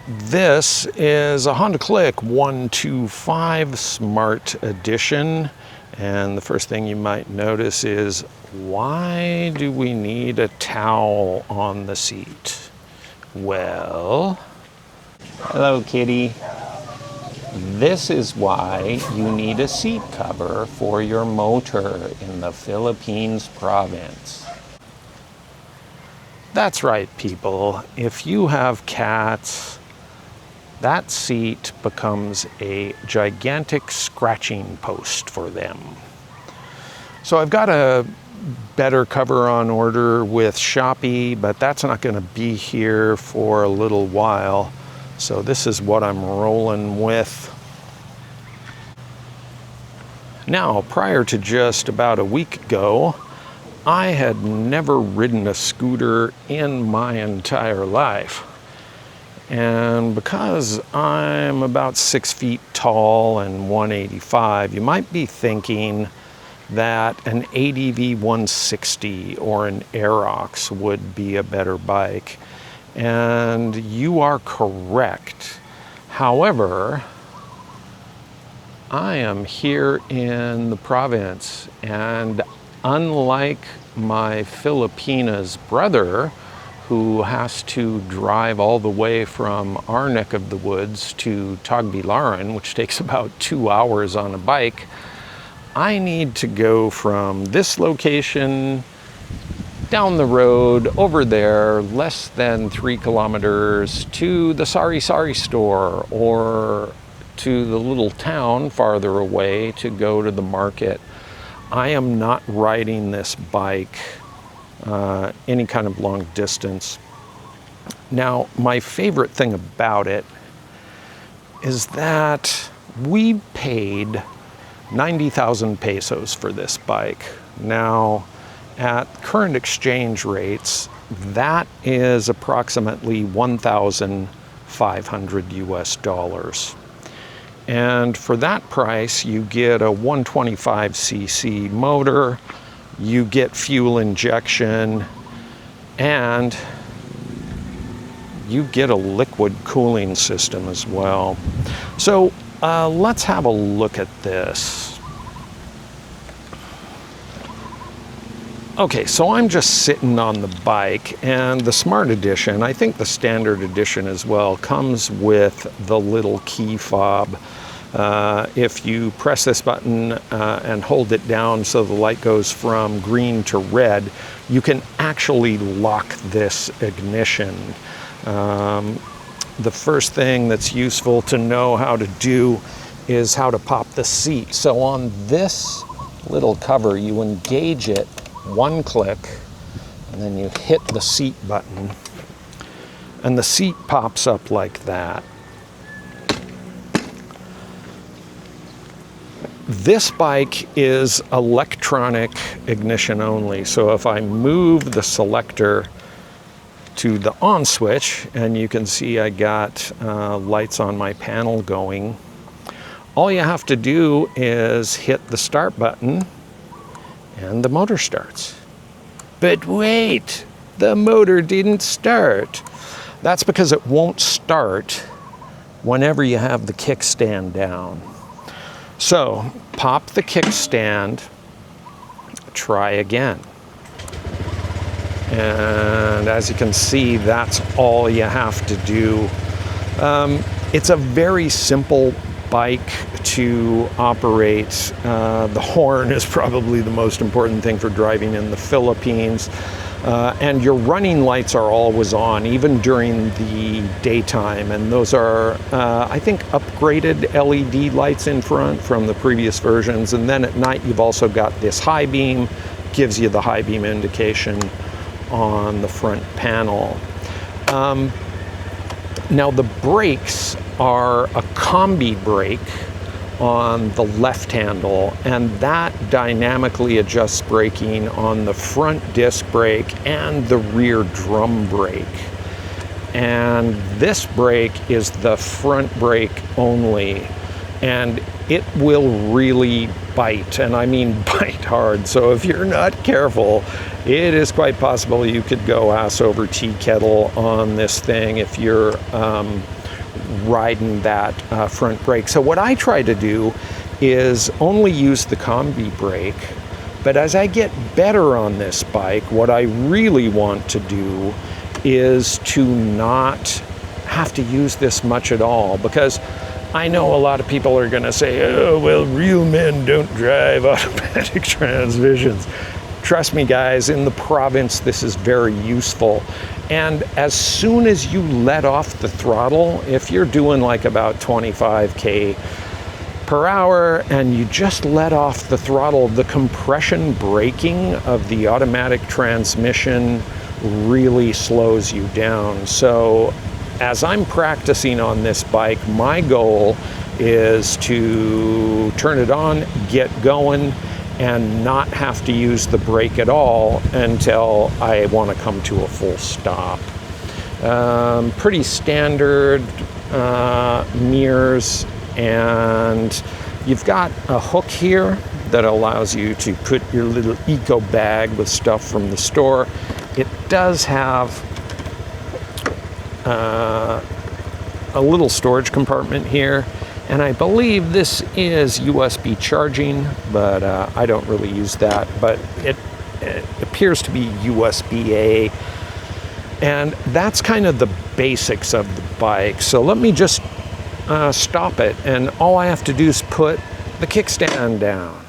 This is a Honda Click 125 Smart Edition, and the first thing you might notice is, why do we need a towel on the seat? Well, hello kitty. This is why you need a seat cover for your motor in the Philippines province. That's right, people. If you have cats, that seat becomes a gigantic scratching post for them. So I've got a better cover on order with Shopee, but that's not going to be here for a little while. So this is what I'm rolling with. Now, prior to just about a week ago, I had never ridden a scooter in my entire life. And because I'm about 6 feet tall and 185, you might be thinking that an ADV 160 or an Aerox would be a better bike. And you are correct. However, I am here in the province, and unlike my Filipinas brother, who has to drive all the way from our neck of the woods to Tagbilaran, which takes about 2 hours on a bike, I need to go from this location down the road over there, less than 3 kilometers, to the Sari Sari store, or to the little town farther away to go to the market. I am not riding this bike any kind of long distance. Now, my favorite thing about it is that we paid 90,000 pesos for this bike. Now, at current exchange rates, that is approximately 1,500 US dollars. And for that price, you get a 125cc motor, you get fuel injection, and you get a liquid cooling system as well. So let's have a look at this. Okay, so I'm just sitting on the bike, and the Smart Edition, I think the Standard Edition as well, comes with the little key fob. If you press this button and hold it down so the light goes from green to red, you can actually lock this ignition. The first thing that's useful to know how to do is how to pop the seat. So on this little cover, you engage it one click, and then you hit the seat button, and the seat pops up like that. This bike is electronic ignition only, so if I move the selector to the on switch, and you can see I got lights on my panel going, all you have to do is hit the start button and the motor starts. But wait, the motor didn't start. That's because it won't start whenever you have the kickstand down. So pop the kickstand, try again. And as you can see, that's all you have to do. It's a very simple bike to operate. The horn is probably the most important thing for driving in the Philippines. And your running lights are always on, even during the daytime. And those are, I think, upgraded LED lights in front from the previous versions. And then at night, you've also got this high beam, gives you the high beam indication on the front panel. Now the brakes are a combi brake on the left handle, and that dynamically adjusts braking on the front disc brake and the rear drum brake. And this brake is the front brake only, and it will really bite, and I mean bite hard. So if you're not careful, it is quite possible you could go ass over tea kettle on this thing if you're riding that front brake. So what I try to do is only use the combi brake, but as I get better on this bike, what I really want to do is to not have to use this much at all, because I know a lot of people are going to say, oh, well, real men don't drive automatic transmissions. Trust me, guys, in the province, this is very useful. And as soon as you let off the throttle, if you're doing like about 25K per hour and you just let off the throttle, the compression braking of the automatic transmission really slows you down. So as I'm practicing on this bike, my goal is to turn it on, get going, and not have to use the brake at all until I want to come to a full stop. Pretty standard mirrors, and you've got a hook here that allows you to put your little eco bag with stuff from the store. It does have a little storage compartment here, and I believe this is USB charging, but I don't really use that, but it appears to be USB-A, and that's kind of the basics of the bike. So let me just stop it, and all I have to do is put the kickstand down.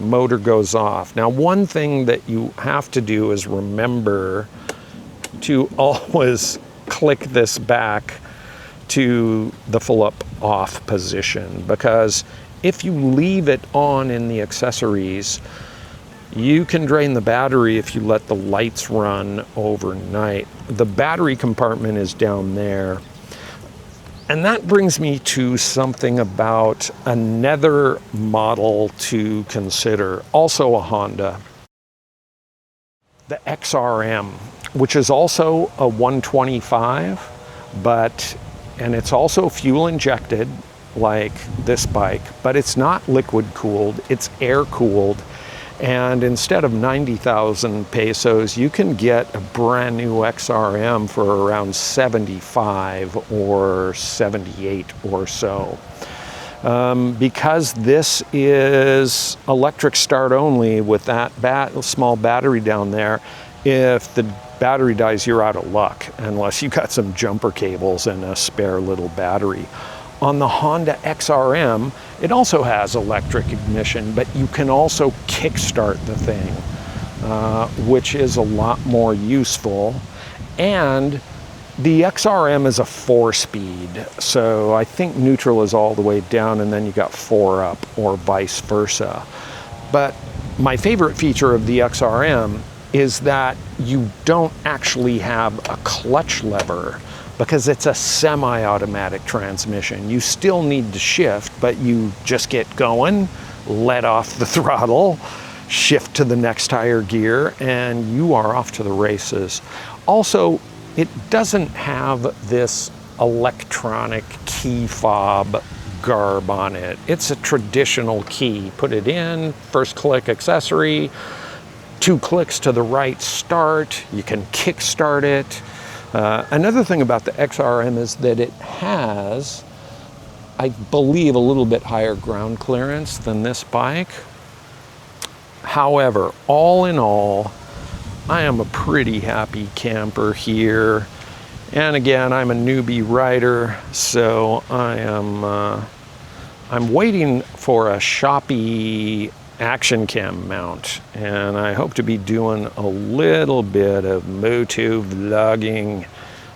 Motor goes off. Now, one thing that you have to do is remember to always click this back to the flip off position, because if you leave it on in the accessories, you can drain the battery if you let the lights run overnight. The battery compartment is down there. And that brings me to something about another model to consider, also a Honda, the XRM, which is also a 125, and it's also fuel injected like this bike, but it's not liquid cooled, it's air cooled. And instead of 90,000 pesos, you can get a brand new XRM for around 75 or 78 or so. Because this is electric start only with that small battery down there, if the battery dies, you're out of luck, unless you got some jumper cables and a spare little battery. On the Honda XRM, it also has electric ignition, but you can also kickstart the thing, which is a lot more useful. And the XRM is a 4-speed, so I think neutral is all the way down and then you got 4 up, or vice versa. But my favorite feature of the XRM is that you don't actually have a clutch lever, because it's a semi-automatic transmission. You still need to shift, but you just get going, let off the throttle, shift to the next higher gear, and you are off to the races. Also, it doesn't have this electronic key fob garb on it. It's a traditional key. Put it in, first click accessory, 2 clicks to the right start, you can kick start it. Another thing about the XRM is that it has, I believe, a little bit higher ground clearance than this bike. However, all in all, I am a pretty happy camper here. And again, I'm a newbie rider, so I'm waiting for a Shopee action cam mount, and I hope to be doing a little bit of moto vlogging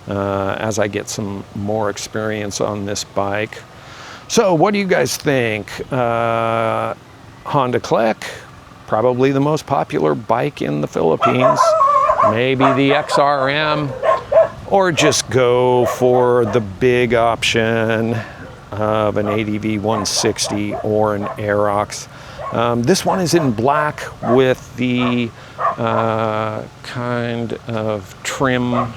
as I get some more experience on this bike. So what do you guys think? Honda Click, probably the most popular bike in the Philippines. Maybe the XRM, or just go for the big option of an ADV 160 or an Aerox. This one is in black with the kind of trim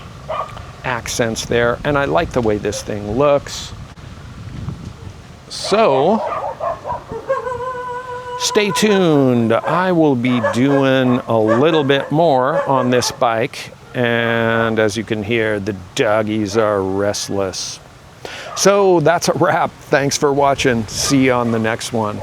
accents there, and I like the way this thing looks. So, stay tuned. I will be doing a little bit more on this bike, and as you can hear, the doggies are restless. So that's a wrap. Thanks for watching. See you on the next one.